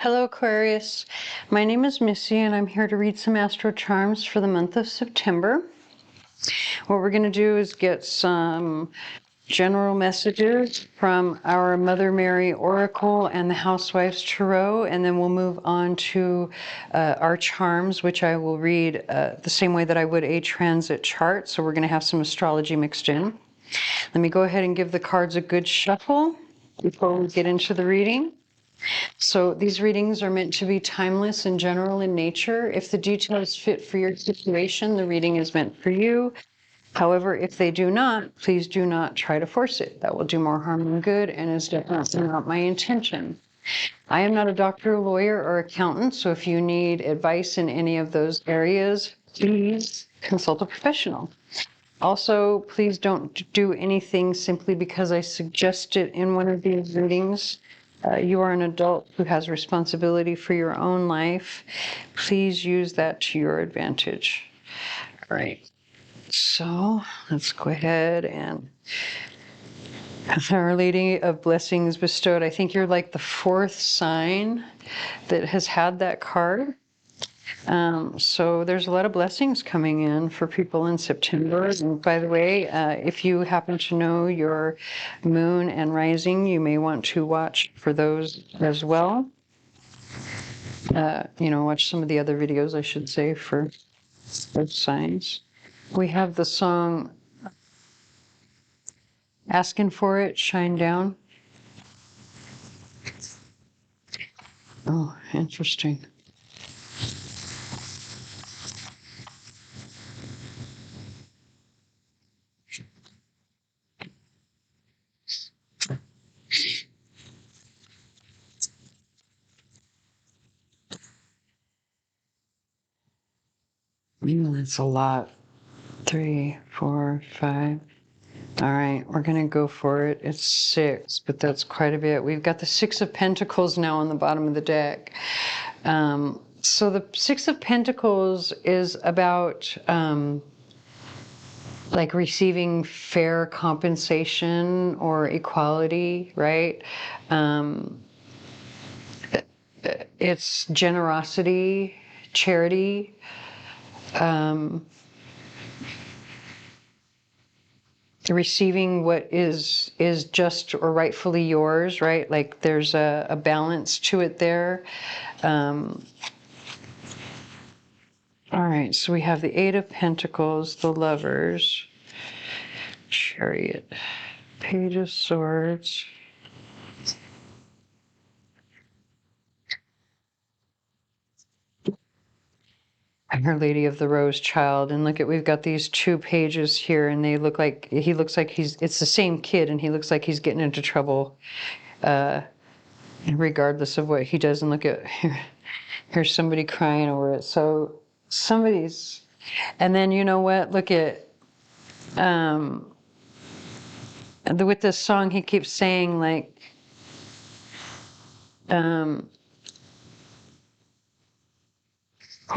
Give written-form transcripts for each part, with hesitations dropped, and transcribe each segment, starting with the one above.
Hello, Aquarius. My name is Missy, and I'm here to read some astro charms for the month of September. What we're going to do is get some general messages from our Mother Mary Oracle and the Housewives Tarot, and then we'll move on to our charms, which I will read the same way that I would a transit chart. So we're going to have some astrology mixed in. Let me go ahead and give the cards a good shuffle before we get into the reading. So these readings are meant to be timeless and general in nature. If the details fit for your situation, the reading is meant for you. However, if they do not, please do not try to force it. That will do more harm than good and is definitely not my intention. I am not a doctor, lawyer, or accountant, so if you need advice in any of those areas, please consult a professional. Also, please don't do anything simply because I suggest it in one of these readings. You are an adult who has responsibility for your own life. Please use that to your advantage. All right. So let's go ahead and Our Lady of Blessings Bestowed. I think you're like the fourth sign that has had that card. So there's a lot of blessings coming in for people in September. And by the way, if you happen to know your moon and rising, you may want to watch for those as well. Watch some of the other videos, I should say, for those signs. We have the song Asking for It, Shine Down. Oh, interesting. That's a lot. 3, 4, 5. All right, we're going to go for it. It's 6, but that's quite a bit. We've got the 6 of Pentacles now on the bottom of the deck. So the 6 of Pentacles is about like receiving fair compensation or equality, right? It's generosity, charity. Receiving what is just or rightfully yours, right? Like there's a balance to it there. All right, so we have the 8 of Pentacles, the Lovers, Chariot, Page of Swords, and Our Lady of the Rose Child. And look at, we've got these 2 pages here, and they look like, he looks like it's the same kid, and he looks like he's getting into trouble, regardless of what he does. And look at, here's somebody crying over it. So somebody's, and then you know what? Look at, with this song, he keeps saying like,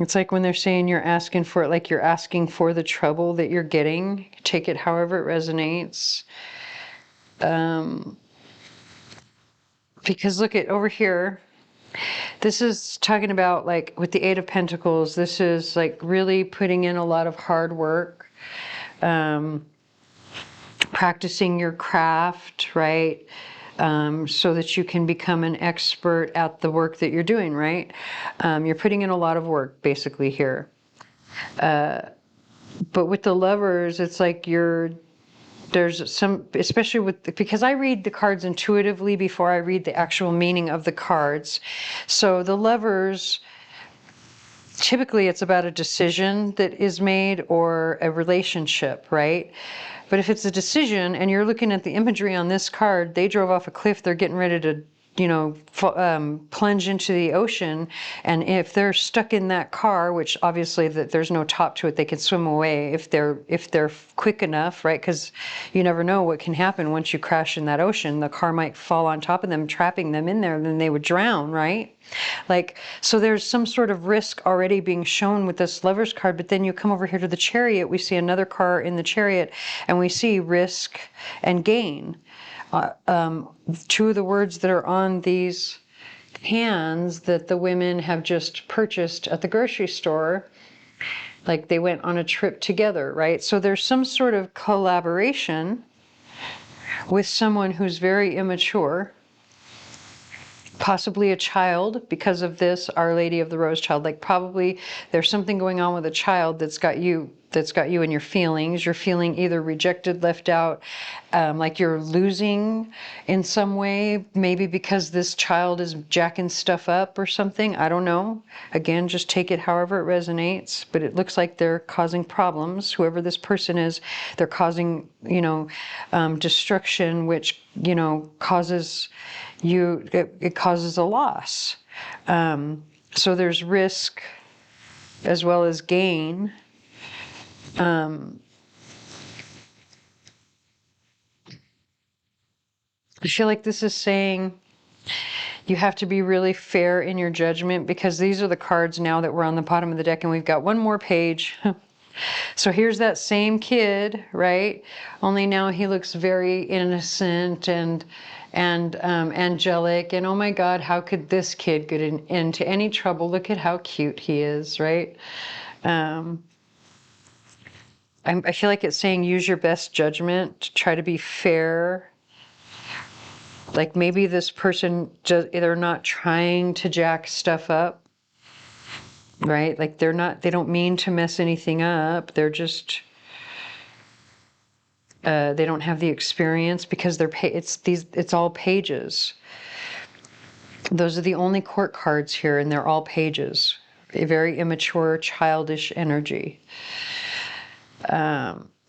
it's like when they're saying you're asking for it, like you're asking for the trouble that you're getting. Take it however it resonates. Because look at over here. This is talking about like with the 8 of Pentacles, this is like really putting in a lot of hard work. Practicing your craft, right? So that you can become an expert at the work that you're doing, right? You're putting in a lot of work basically here. But with the Lovers, it's like there's some, especially because I read the cards intuitively before I read the actual meaning of the cards. So the Lovers, typically it's about a decision that is made or a relationship, right? But if it's a decision and you're looking at the imagery on this card, they drove off a cliff, they're getting ready to, plunge into the ocean. And if they're stuck in that car, which obviously there's no top to it, they can swim away if they're quick enough, right? Because you never know what can happen once you crash in that ocean. The car might fall on top of them, trapping them in there, and then they would drown, right? Like, so there's some sort of risk already being shown with this Lovers card, but then you come over here to the Chariot, we see another car in the Chariot, and we see risk and gain. 2 of the words that are on these hands that the women have just purchased at the grocery store. Like they went on a trip together, right? So there's some sort of collaboration with someone who's very immature, possibly a child because of this Our Lady of the Rose child. Like probably there's something going on with a child that's got you in your feelings. You're feeling either rejected, left out, like you're losing in some way, maybe because this child is jacking stuff up or something. I don't know. Again, just take it however it resonates, but it looks like they're causing problems. Whoever this person is, they're causing, destruction, which, causes you, it causes a loss. So there's risk as well as gain. I feel like this is saying you have to be really fair in your judgment, because these are the cards now that were on the bottom of the deck, and we've got one more page. So here's that same kid, right? Only now he looks very innocent and angelic, and oh my God, how could this kid get into any trouble? Look at how cute he is, right? I feel like it's saying use your best judgment, try to be fair. Like maybe this person, they're not trying to jack stuff up, right? Like they don't mean to mess anything up. They're just, they don't have the experience because it's all pages. Those are the only court cards here, and they're all pages. A very immature, childish energy.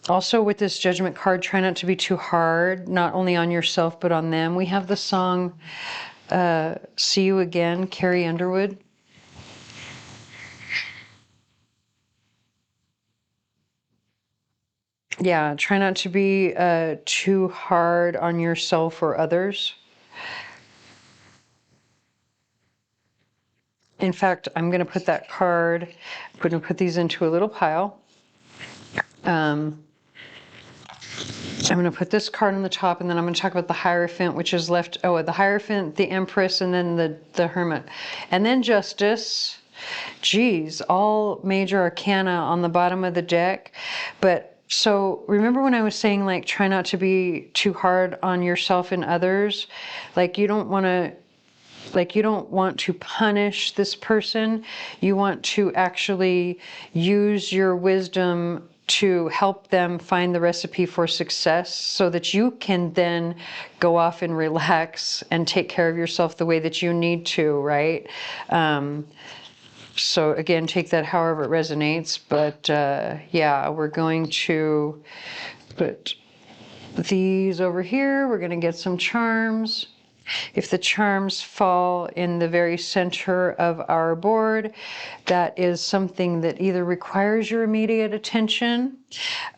Also with this judgment card, try not to be too hard, not only on yourself, but on them. We have the song, See You Again, Carrie Underwood. Yeah, try not to be too hard on yourself or others. In fact, I'm going to put that card, I'm going to put these into a little pile. I'm going to put this card on the top, and then I'm going to talk about the Hierophant, which is left. Oh, the Hierophant, the Empress, and then the Hermit. And then Justice. Geez, all major arcana on the bottom of the deck. But so remember when I was saying, like, try not to be too hard on yourself and others? Like, you don't want to punish this person. You want to actually use your wisdom to help them find the recipe for success, so that you can then go off and relax and take care of yourself the way that you need to, right? So again, take that however it resonates. But yeah, we're going to put these over here. We're going to get some charms. If the charms fall in the very center of our board, that is something that either requires your immediate attention.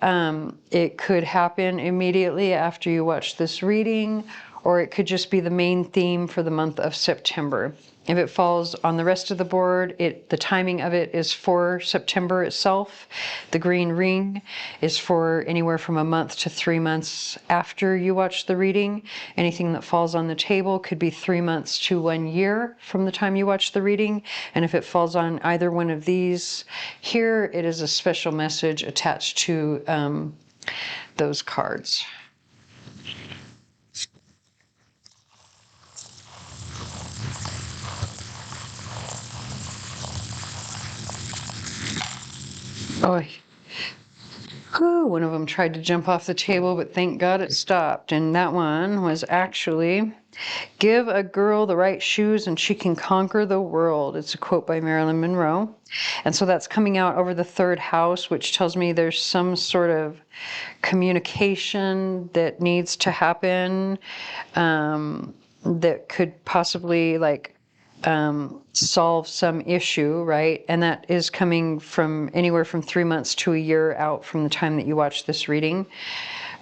It could happen immediately after you watch this reading, or it could just be the main theme for the month of September. If it falls on the rest of the board, the timing of it is for September itself. The green ring is for anywhere from a month to 3 months after you watch the reading. Anything that falls on the table could be 3 months to 1 year from the time you watch the reading. And if it falls on either one of these here, it is a special message attached to those cards. Oh, one of them tried to jump off the table, but thank God it stopped. And that one was actually, give a girl the right shoes and she can conquer the world. It's a quote by Marilyn Monroe. And so that's coming out over the third house, which tells me there's some sort of communication that needs to happen, that could possibly solve some issue, right? And that is coming from anywhere from 3 months to a year out from the time that you watch this reading.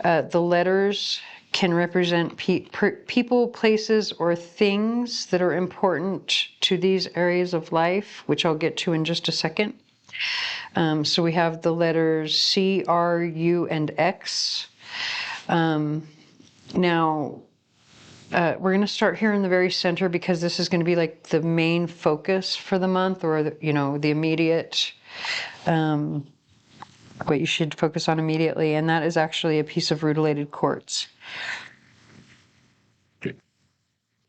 The letters can represent people, places, or things that are important to these areas of life, which I'll get to in just a second. So we have the letters C, R, U, and X. Now, We're going to start here in the very center because this is going to be like the main focus for the month, or the immediate, what you should focus on immediately, and that is actually a piece of rutilated quartz.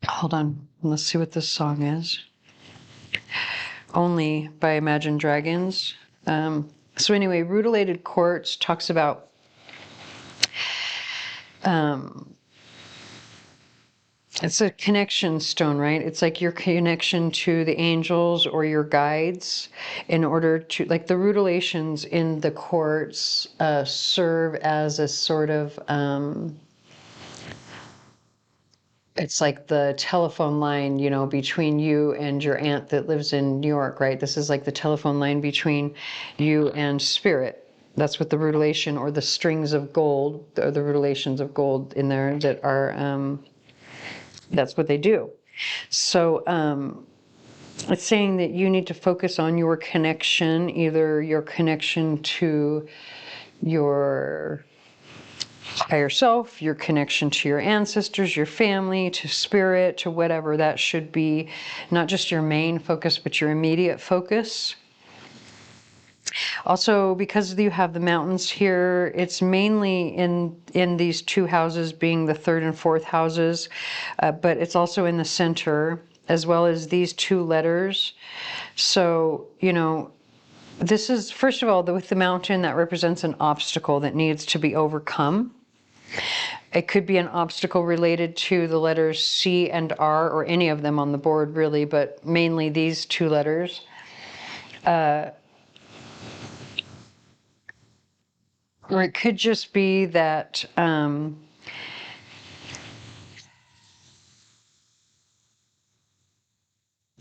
Hold on, let's see what this song is. Only by Imagine Dragons. So anyway, rutilated quartz talks about it's a connection stone, right? It's like your connection to the angels or your guides, in order to, like, the rutilations in the quartz serve as a sort of, it's like the telephone line, between you and your aunt that lives in New York, right? This is like the telephone line between you and spirit. That's what the rutilation, or the strings of gold, or the rutilations of gold in there that are, that's what they do. So it's saying that you need to focus on your connection, either your connection to your higher self, your connection to your ancestors, your family, to spirit, to whatever. That should be not just your main focus, but your immediate focus. Also, because you have the mountains here, it's mainly in these two houses, being the third and fourth houses, but it's also in the center, as well as these two letters. So, this is, first of all, with the mountain, that represents an obstacle that needs to be overcome. It could be an obstacle related to the letters C and R, or any of them on the board, really, but mainly these two letters. Or it could just be that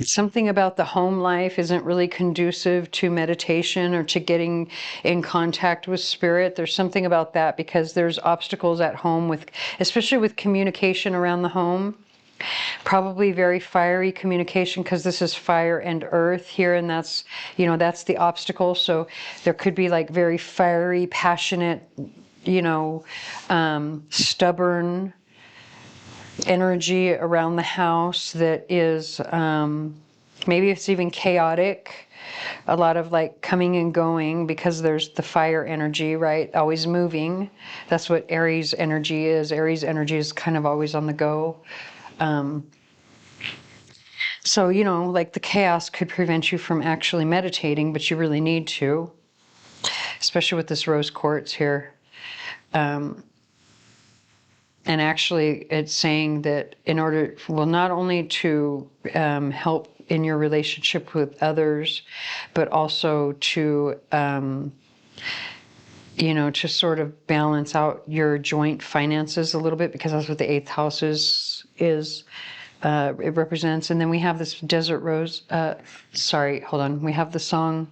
something about the home life isn't really conducive to meditation or to getting in contact with spirit. There's something about that, because there's obstacles at home, especially with communication around the home. Probably very fiery communication, because this is fire and earth here, and that's the obstacle. So there could be like very fiery, passionate, stubborn energy around the house that is, maybe it's even chaotic, a lot of like coming and going, because there's the fire energy, right? Always moving. That's what Aries energy is. Aries energy is kind of always on the go. So, like the chaos could prevent you from actually meditating, but you really need to, especially with this rose quartz here. And actually, it's saying that in order, well, not only to help in your relationship with others, but also to, to sort of balance out your joint finances a little bit, because that's what the 8th house is. It represents. And then we have this desert rose. Sorry, hold on. We have the song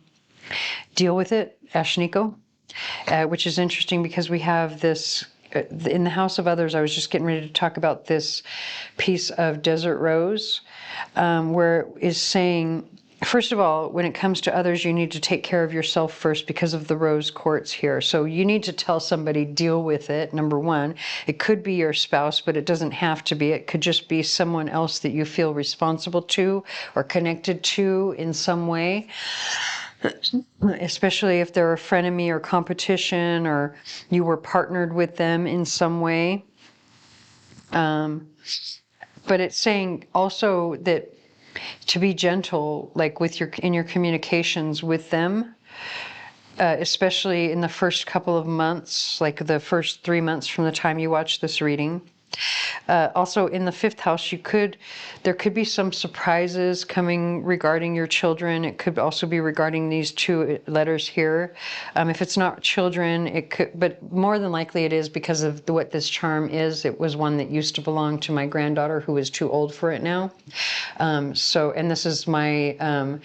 Deal With It, Ashniko, which is interesting because we have this in the house of others. I was just getting ready to talk about this piece of desert rose, where it is saying, first of all, when it comes to others, you need to take care of yourself first, because of the rose quartz here. So you need to tell somebody, deal with it, number one. It could be your spouse, but it doesn't have to be. It could just be someone else that you feel responsible to or connected to in some way. Especially if they're a frenemy or competition, or you were partnered with them in some way. But it's saying also that to be gentle, like in your communications with them, especially in the first couple of months, like the first 3 months from the time you watch this reading. Also in the 5th house, there could be some surprises coming regarding your children. It could also be regarding these two letters here. If it's not children, it could, but more than likely it is, because of what this charm is. It was one that used to belong to my granddaughter, who is too old for it now. And this is my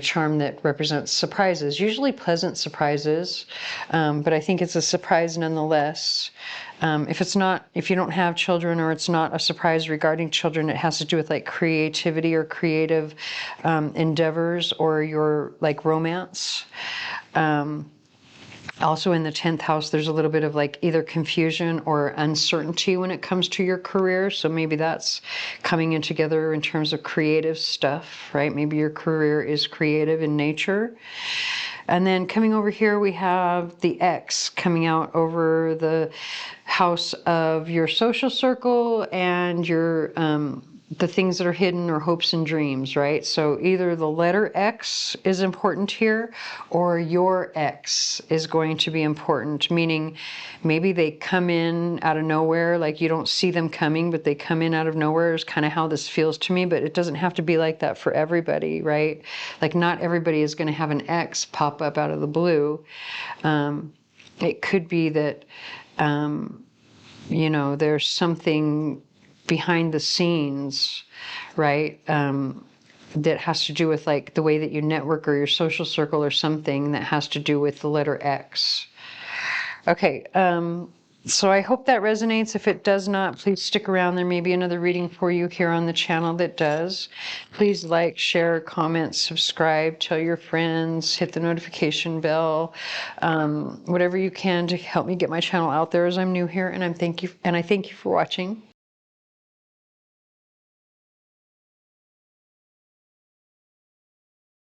charm that represents surprises, usually pleasant surprises, but I think it's a surprise nonetheless. If you don't have children, or it's not a surprise regarding children, it has to do with like creativity or creative endeavors, or your like romance. Also in the 10th house, there's a little bit of like either confusion or uncertainty when it comes to your career. So maybe that's coming in together in terms of creative stuff, right? Maybe your career is creative in nature. And then coming over here, we have the X coming out over the house of your social circle and your the things that are hidden or hopes and dreams, right? So either the letter X is important here or your X is going to be important, meaning maybe they come in out of nowhere, like you don't see them coming, but they come in out of nowhere is kind of how this feels to me, but it doesn't have to be like that for everybody, right? Like not everybody is going to have an X pop up out of the blue. It could be that, you know, there's something behind the scenes, right? That has to do with like the way that you network or your social circle or something that has to do with the letter X. Okay, so I hope that resonates. If it does not, please stick around. There may be another reading for you here on the channel that does. Please like, share, comment, subscribe, tell your friends, hit the notification bell, whatever you can to help me get my channel out there as I'm new here. And I thank you for watching.